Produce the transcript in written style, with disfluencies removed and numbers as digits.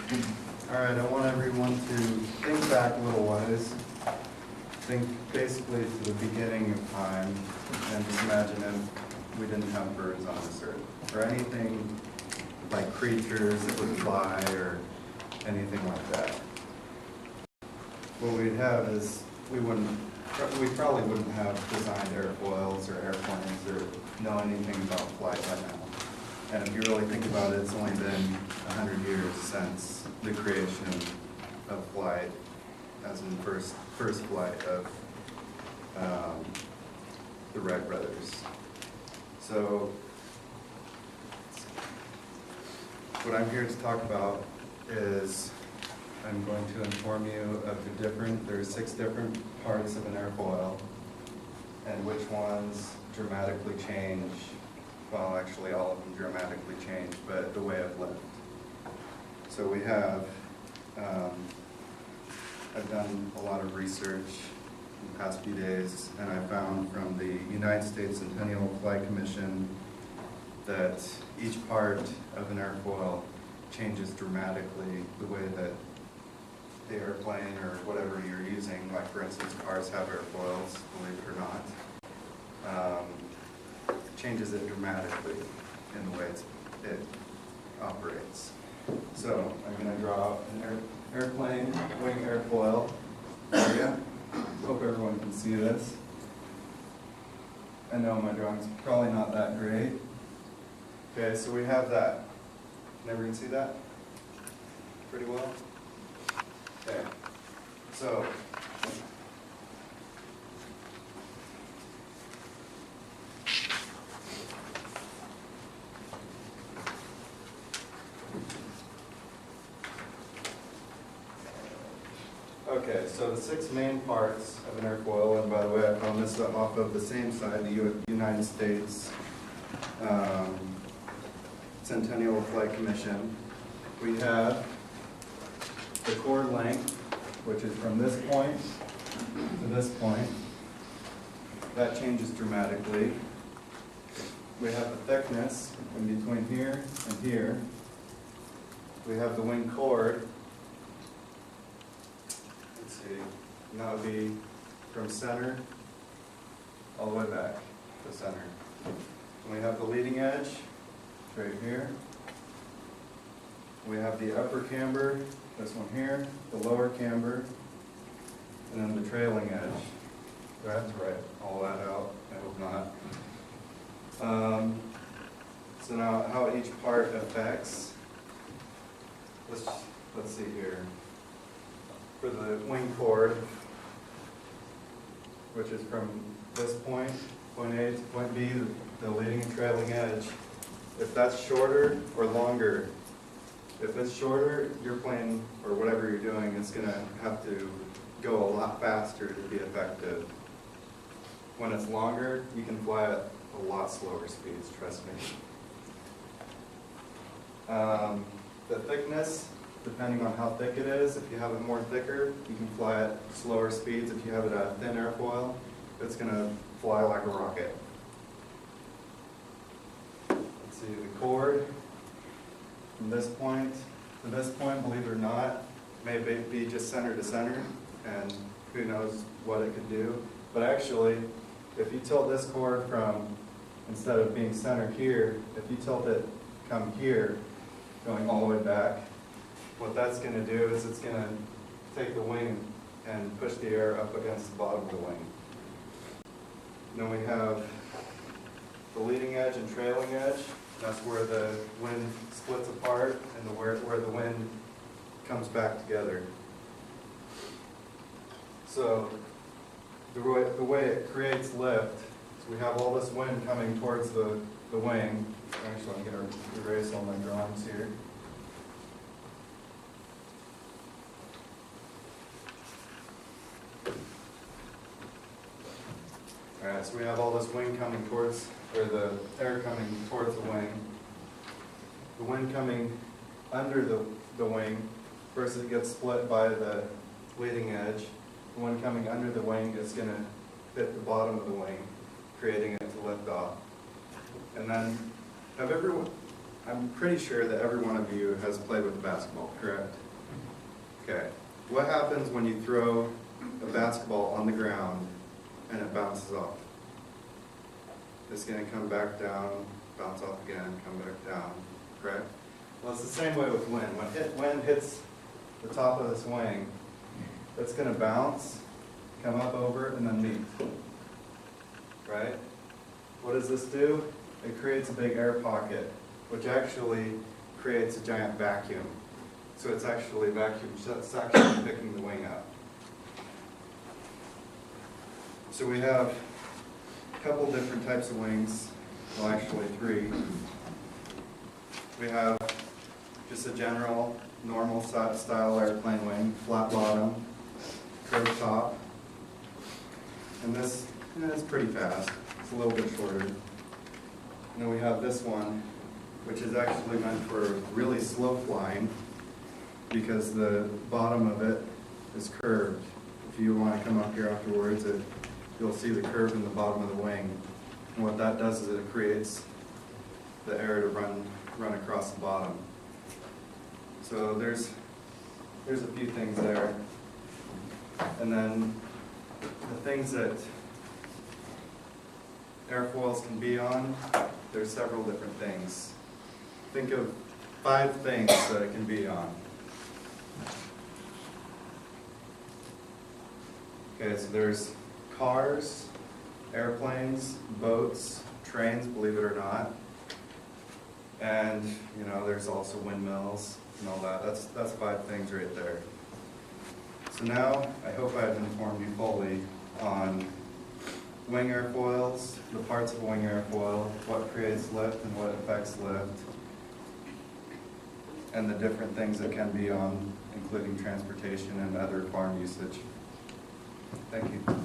All right, I want everyone to think back a little ways. Think basically to the beginning of time and just imagine if we didn't have birds on this earth or anything like creatures that would fly or anything like that. What we'd have is we probably wouldn't have designed airfoils or airplanes or know anything about flight by now. And if you really think about it, it's only been 100 years since the creation of flight, as in first flight of the Wright brothers. So what I'm here to talk about is I'm going to inform you of there's 6 different parts of an airfoil and which ones dramatically change. Well, actually all of them dramatically change, but the way of lift. So we have, I've done a lot of research in the past few days, and I found from the United States Centennial Flight Commission that each part of an airfoil changes dramatically the way that the airplane or whatever you're using, like for instance cars have airfoils, believe it or not, changes it dramatically in the way it operates. So I'm going to draw an airplane wing airfoil for you. Hope everyone can see this. I know my drawing's probably not that great. Okay, so we have that. Can everyone see that pretty well? Okay, so the 6 main parts of an airfoil, and by the way, I found this off of the same side, the United States Centennial Flight Commission. We have the chord length, which is from this point to this point. That changes dramatically. We have the thickness in between here and here. We have the wing chord. Let's see, and that would be from center all the way back to center. And we have the leading edge right here. We have the upper camber, this one here, the lower camber, and then the trailing edge. Do I have to write all that out? I hope not. So now how each part affects, let's see here. For the wing chord, which is from this point A to point B, the leading and trailing edge, if that's shorter or longer, if it's shorter, your plane, or whatever you're doing, is going to have to go a lot faster to be effective. When it's longer, you can fly at a lot slower speeds, trust me. The thickness, depending on how thick it is, if you have it more thicker, you can fly at slower speeds. If you have it a thin airfoil, it's going to fly like a rocket. Let's see, the chord, from this point to this point, believe it or not, may be just center to center, and who knows what it could do. But actually, if you tilt this chord from, instead of being centered here, if you tilt it come here, going all the way back, what that's going to do is it's going to take the wing and push the air up against the bottom of the wing. Then we have the leading edge and trailing edge. That's where the wind splits apart and where the wind comes back together. So the way it creates lift, so we have all this wind coming towards the wing. Actually, I'm going to erase all my drawings here. Alright, so we have all this wind coming towards, or the air coming towards the wing. The wind coming under the wing, first it gets split by the leading edge. The wind coming under the wing is going to hit the bottom of the wing, creating it to lift off. And then, have I'm pretty sure that every one of you has played with a basketball, correct? Okay. What happens when you throw a basketball on the ground and it bounces off? It's going to come back down, bounce off again, come back down, correct? Well, it's the same way with wind. When wind hits the top of this wing, it's going to bounce, come up over, and then meet. Right? What does this do? It creates a big air pocket, which actually creates a giant vacuum. So it's actually vacuum suction picking the wing up. So we have a couple different types of wings. Well, actually 3. We have just a general, normal style airplane wing, flat bottom, curved top. And this is pretty fast. It's a little bit shorter. And then we have this one, which is actually meant for really slow flying because the bottom of it is curved. If you want to come up here afterwards, you'll see the curve in the bottom of the wing. And what that does is it creates the air to run across the bottom. So there's a few things there. And then the things that airfoils can be on, there's several different things. Think of 5 things that it can be on. Okay, so there's cars, airplanes, boats, trains, believe it or not. And, there's also windmills and all that. That's 5 things right there. So now, I hope I've informed you fully on wing airfoils, the parts of a wing airfoil, what creates lift and what affects lift, and the different things that can be on, including transportation and other farm usage. Thank you.